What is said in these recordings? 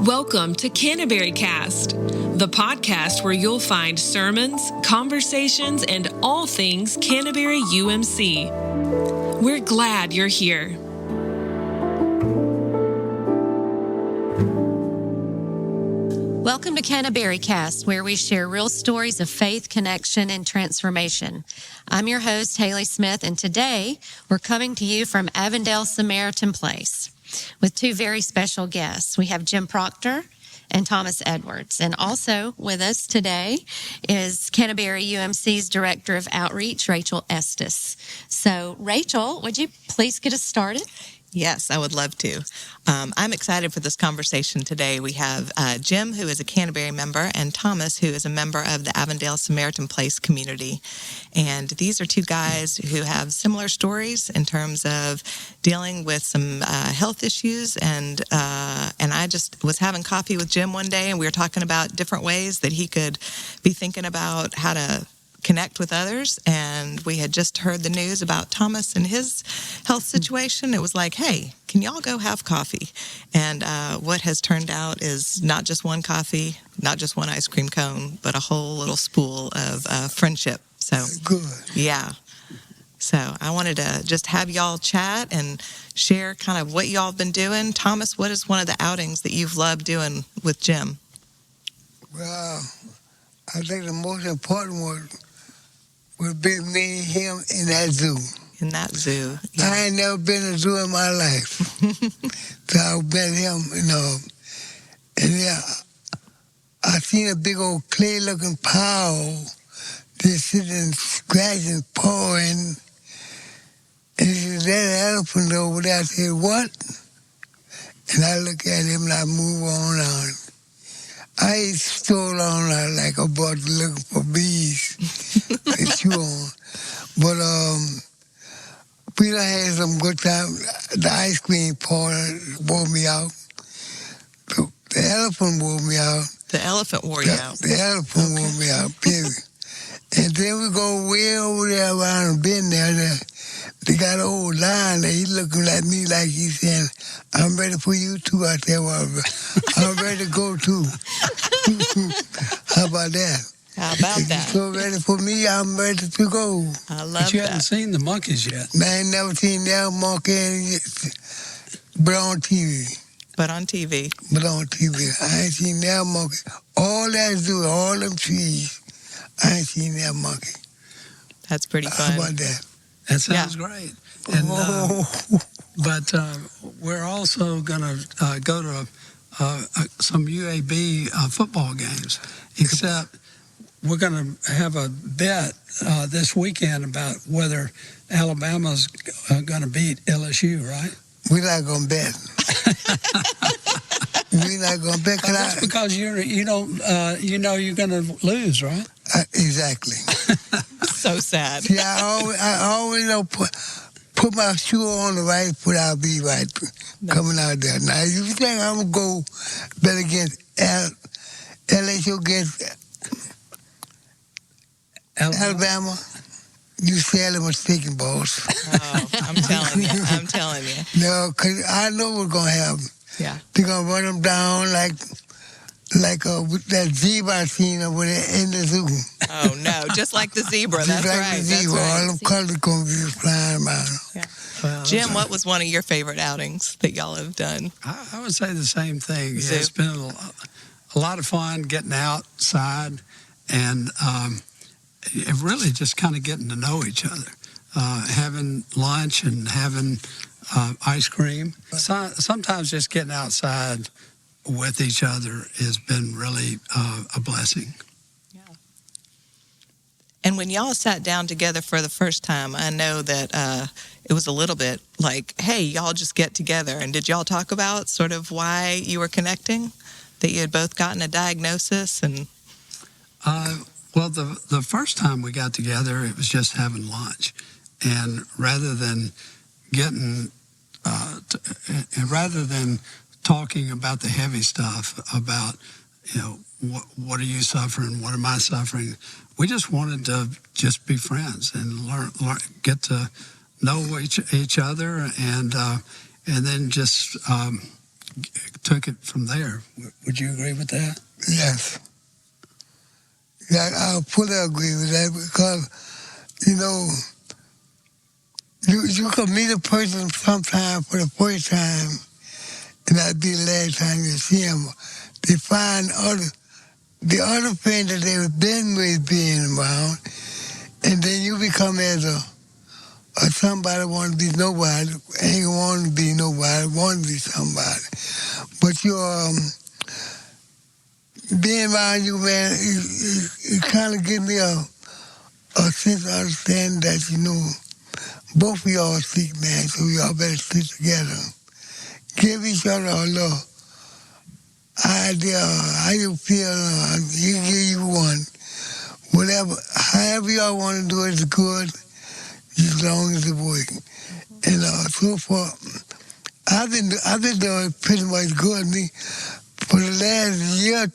Welcome to Canterbury Cast, the podcast where you'll find sermons, conversations, and all things Canterbury UMC. We're glad you're here. Welcome to Canterbury Cast, where we share real stories of faith, connection, and transformation. I'm your host, Haley Smith, and today we're coming to you from Avondale Samaritan Place with two very special guests. We have Jim Proctor and Thomas Edwards. And also with us today is Canterbury UMC's Director of Outreach, Rachel Estes. So, Rachel, would you please get us started? Yes, I would love to. I'm excited for this conversation today. We have Jim, who is a Canterbury member, and Thomas, who is a member of the Avondale Samaritan Place community. And these are two guys who have similar stories in terms of dealing with some health issues. And I just was having coffee with Jim one day, and we were talking about different ways that he could be thinking about how to connect with others, and we had just heard the news about Thomas and his health situation. It was like, hey, can y'all go have coffee? And what has turned out is not just one coffee, not just one ice cream cone, but a whole little spool of friendship. So good. Yeah. So I wanted to just have y'all chat and share kind of what y'all have been doing. Thomas, what is one of the outings that you've loved doing with Jim? Well, I think the most important one would be me and him in that zoo. In that zoo. Yeah. I ain't never been in a zoo in my life. So I met him, and yeah, I seen a big old clay-looking pile just sitting and scratching, pawing. And he said, that elephant over there. I said, what? And I look at him and I move on. I stroll on like a bird looking for bees to chew on. But we done had some good time. The ice cream part wore me out. The elephant wore me out. The elephant wore you out. The elephant wore me out, period. And then we go way over there around the bend there. They got an old lion there. He looking at me like he's saying, I'm ready for you too. I said, well, I'm ready to go too. How about that? How about if that? You're so ready for me, I'm ready to go. I love But you that. haven't seen the monkeys yet. Man, I ain't never seen that monkey, but on TV. But on TV. But on TV. I ain't seen that monkey. All that zoo, all them trees, I ain't seen that monkey. That's pretty fun. How about that? That sounds great. And, but we're also going to go to some UAB football games, except we're going to have a bet this weekend about whether Alabama's going to beat LSU, right? We're not going to bet. We're not going to bet. That's because you don't, you're going to lose, right? Exactly. So sad. See, I always know put my shoe on the right foot, I'll be right coming out there. Now, if you think I'm going to go bet against LSU against Alabama, you sadly mistaken, boss. Oh, I'm telling you. No, because I know what's going to happen. Yeah. They're going to run them down like that zebra I seen over there in the zoo. Oh, no, just like the zebra. That's like right. The zebra. That's right. All them colors going to be flying around. Yeah. Well, Jim, what was one of your favorite outings that y'all have done? I would say the same thing. Zoo. It's been a lot of fun getting outside and really just kind of getting to know each other, having lunch and having ice cream. Sometimes just getting outside with each other has been really a blessing. Yeah. And when y'all sat down together for the first time, I know that it was a little bit like, hey, y'all just get together. And did y'all talk about sort of why you were connecting? That you had both gotten a diagnosis? And well, the first time we got together, it was just having lunch. And rather than talking about the heavy stuff, about, what are you suffering, what am I suffering, we just wanted to just be friends and learn get to know each other, and then just took it from there. Would you agree with that? Yes. Yeah, I fully agree with that because, you can meet a person sometime for the first time, and that'd be the last time you see them. They find the other friend that they've been with being around, and then you become as a somebody want to be nobody, ain't want to be nobody, want to be somebody. But being around you, man, it kind of gives me a sense of understanding that, both of y'all are sick, man, so y'all better stick together. Give each other a little idea how you feel. You give you one. Whatever, however y'all want to do it is good, as long as it works. And so far, I've been doing pretty much good. For the last year or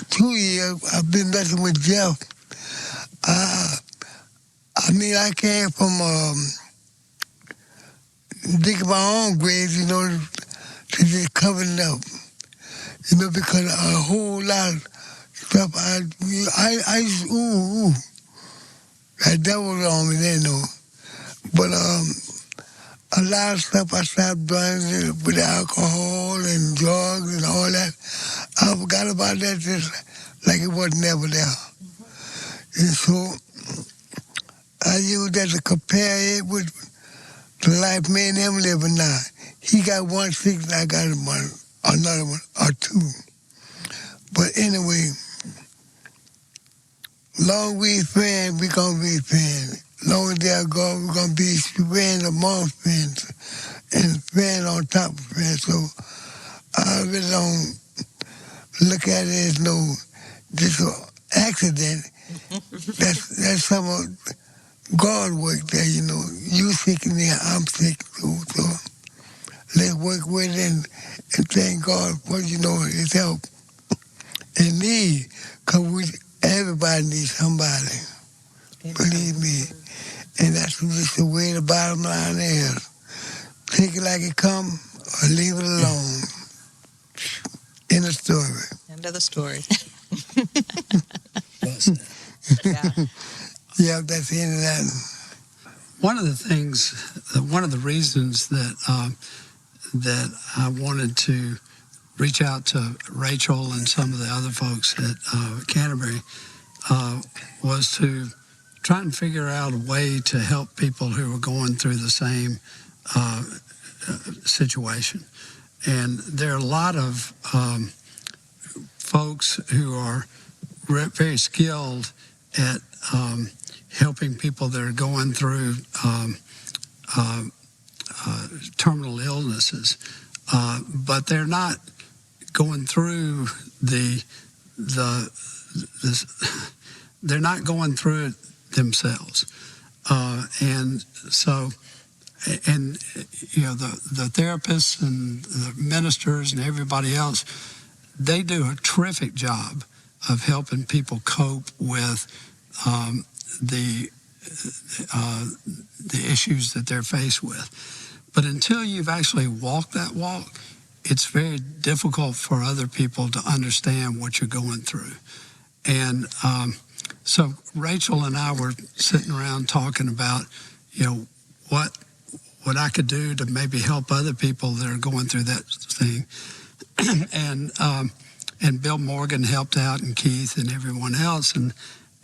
2 years, I've been messing with Jeff. I came from digging my own grave, to just cover it up. Because a whole lot of stuff I used to, ooh. That devil was on me then, though. But a lot of stuff I stopped doing with alcohol and drugs and all that. I forgot about that just like it was never there. And so I use that to compare it with the life me and him living now. He got 1 and I got another one or 2. But anyway, long we friends, we gonna be friends. Long as they're gone, we're gonna be friends among friends and friends on top of friends. So I really don't look at it as just an accident. That's some of God work there, You sick and me, I'm sick too. So let's work with it and thank God for, His help and need, because everybody needs somebody. Believe me. And that's just the way the bottom line is. Take it like it come or leave it alone. End of story. End of the story. Well said. Yeah, that's the end of that. One of the reasons that I wanted to reach out to Rachel and some of the other folks at Canterbury was to try and figure out a way to help people who were going through the same situation. And there are a lot of folks who are very skilled at helping people that are going through terminal illnesses, but they're not going through they're not going through it themselves, and so, the therapists and the ministers and everybody else, they do a terrific job of helping people cope with the issues that they're faced with. But until you've actually walked that walk, it's very difficult for other people to understand what you're going through. And so Rachel and I were sitting around talking about, what I could do to maybe help other people that are going through that thing. And Bill Morgan helped out, and Keith and everyone else. And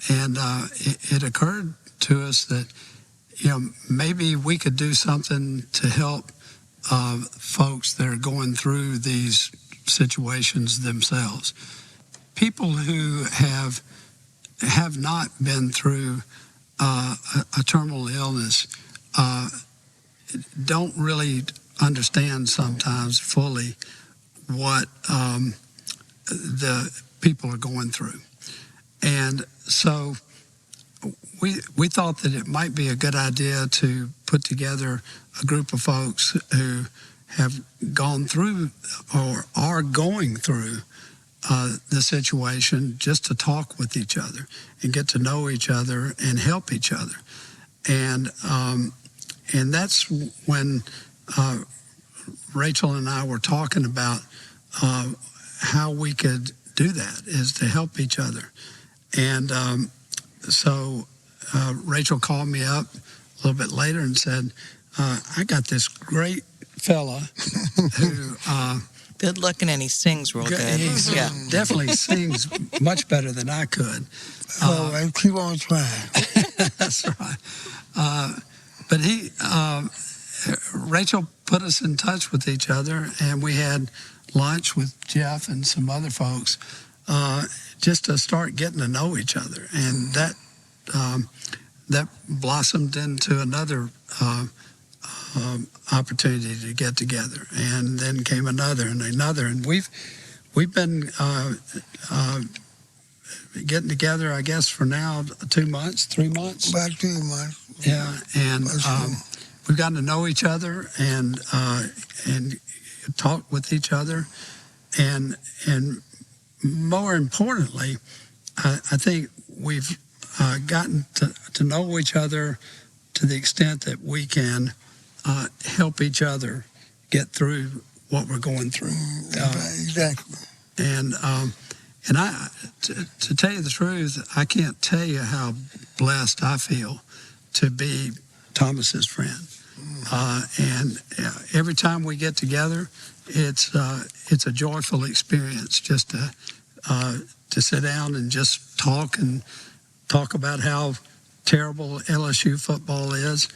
it occurred to us that, maybe we could do something to help folks that are going through these situations themselves. People who have not been through a terminal illness don't really understand sometimes fully what the people are going through. And so we thought that it might be a good idea to put together a group of folks who have gone through or are going through the situation, just to talk with each other and get to know each other and help each other. And that's when Rachel and I were talking about how we could do that, is to help each other. And so Rachel called me up a little bit later and said, I got this great fella who... good looking, and he sings real good. He definitely sings much better than I could. And keep on trying. That's right. But Rachel put us in touch with each other, and we had lunch with Jeff and some other folks just to start getting to know each other. And that blossomed into another opportunity to get together, and then came another and another, and we've been getting together, I guess, for now 2 months, 3 months. About 3 months. Yeah, and we've gotten to know each other and talk with each other, and more importantly, I think we've gotten to know each other to the extent that we can help each other get through what we're going through. Exactly. And to tell you the truth, I can't tell you how blessed I feel to be Thomas's friend. And every time we get together, it's a joyful experience just to sit down and just talk about how terrible LSU football is,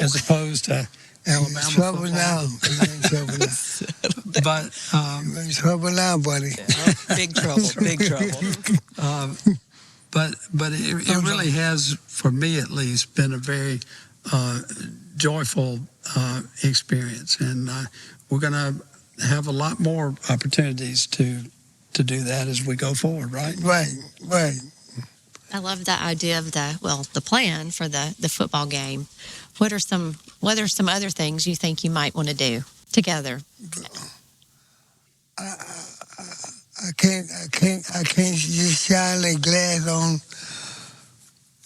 as opposed to Alabama trouble football. now. You're in trouble now. But You're in trouble now, buddy. Big trouble, big trouble. But it really has, for me at least, been a very joyful experience, and we're going to have a lot more opportunities to do that as we go forward. Right. I love the idea of the plan for the football game. What are some other things you think you might want to do together? I can't just shine that glass on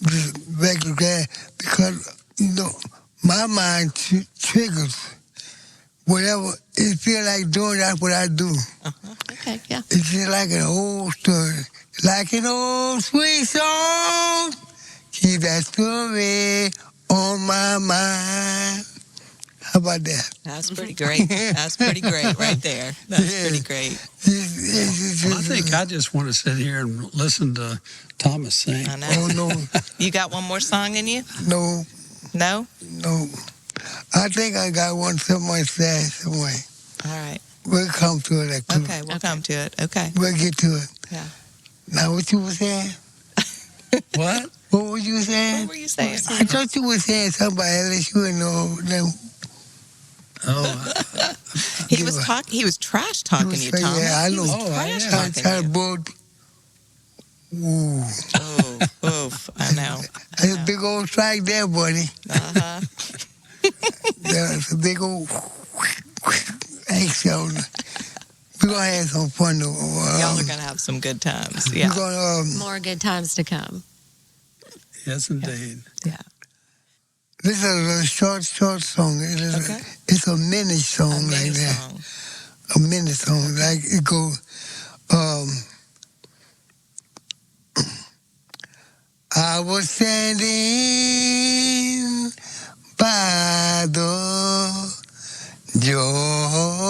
just regular glass, because my mind triggers whatever it feel like doing. That's what I do. Okay, yeah. It's just like an old story, like an old sweet song. Keep that story on my mind. How about that? That's pretty great. That's pretty great right there. That's pretty great. I think I just want to sit here and listen to Thomas sing. I know. Oh, no. You got one more song in you? No. No? I think I got one somewhere sad somewhere. All right. We'll come to it. Okay, we'll come to it. Okay. We'll get to it. Yeah. Now, what you were saying? What? What were you saying? What were you saying? I thought you were saying something about LSU and them. He was trash talking you, Tom. Yeah, I know. Trash talking Kind you. of bored. Ooh. Oof, I know. That's a big old strike there, buddy. Uh-huh. That's a big old action. We're going to have some fun, though. Y'all are going to have some good times. Yeah. We're going to... More good times to come. Yes, indeed. Yeah. This is a short song. It's a minute song like that. A minute song. Like it goes, I was standing by the Jordan,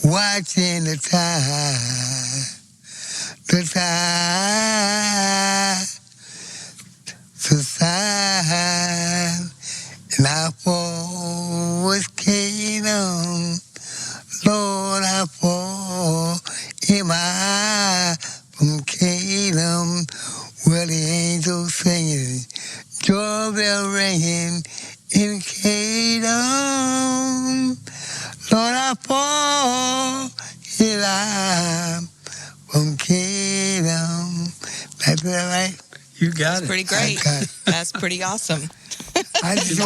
watching the tide subside, and how far was Canaan, Lord, how far am I from Canaan, where the angels singing, joy bell ringing in Canaan, Lord, how far am I from Canaan. That's that right? You got it. Pretty great. That's pretty awesome. I just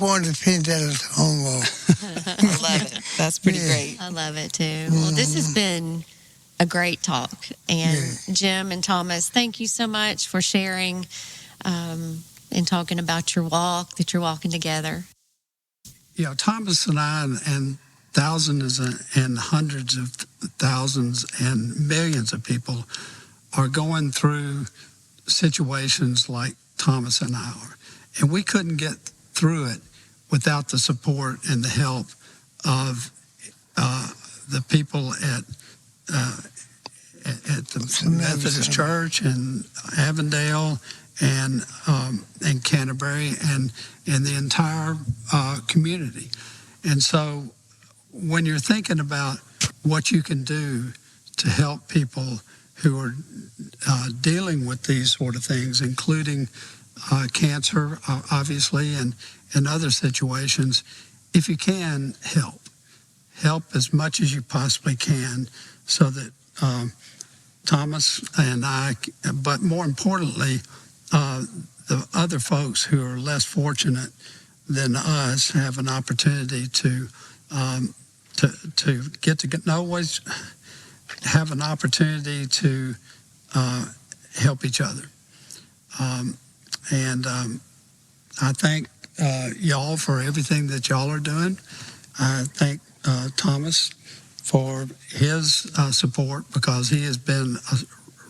wanted to finish that song off. I love it. That's pretty great. I love it too. Well, this has been a great talk. And Jim and Thomas, thank you so much for sharing and talking about your walk, that you're walking together. Thomas and I and thousands and hundreds of thousands and millions of people are going through situations like Thomas and I are. And we couldn't get through it without the support and the help of the people at the Methodist Church and Avondale and Canterbury and the entire community. And so when you're thinking about what you can do to help people who are dealing with these sort of things, including cancer, obviously, and other situations, if you can, help as much as you possibly can so that Thomas and I, but more importantly, the other folks who are less fortunate than us have an opportunity to get to know us, have an opportunity to help each other. And I thank y'all for everything that y'all are doing. I thank Thomas for his support, because he has been a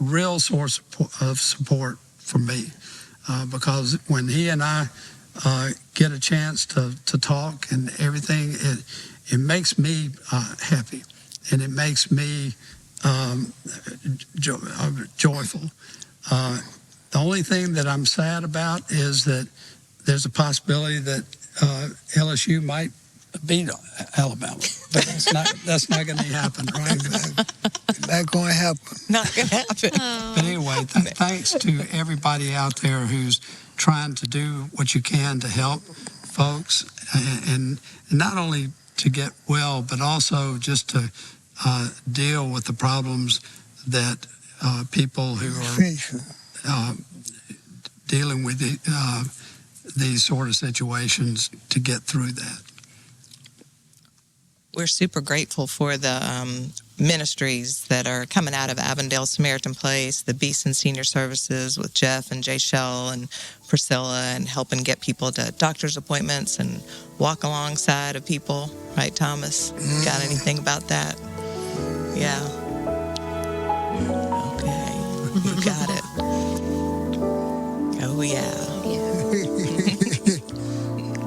real source of support for me. Because when he and I get a chance to talk and everything, it makes me happy, and it makes me joyful. The only thing that I'm sad about is that there's a possibility that LSU might beat Alabama, but that's not going to happen, right? Not going to happen. Not going to happen. But anyway, thanks to everybody out there who's trying to do what you can to help folks, and not only to get well, but also just to deal with the problems that people who are dealing with these sort of situations, to get through that. We're super grateful for the ministries that are coming out of Avondale Samaritan Place, the Beeson Senior Services with Jeff and Jay Shell and Priscilla, and helping get people to doctor's appointments and walk alongside of people. Right, Thomas? Got anything about that? Yeah. Okay. You got it. Oh, yeah.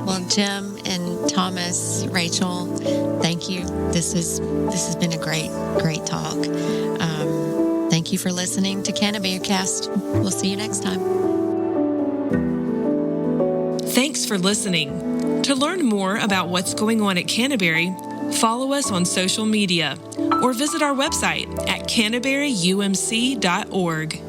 Well, Jim and Thomas, Rachel, thank you. This has been a great talk. Thank you for listening to Canterbury Cast. We'll see you next time. Thanks for listening. To learn more about what's going on at Canterbury, follow us on social media or visit our website at canterburyumc.org.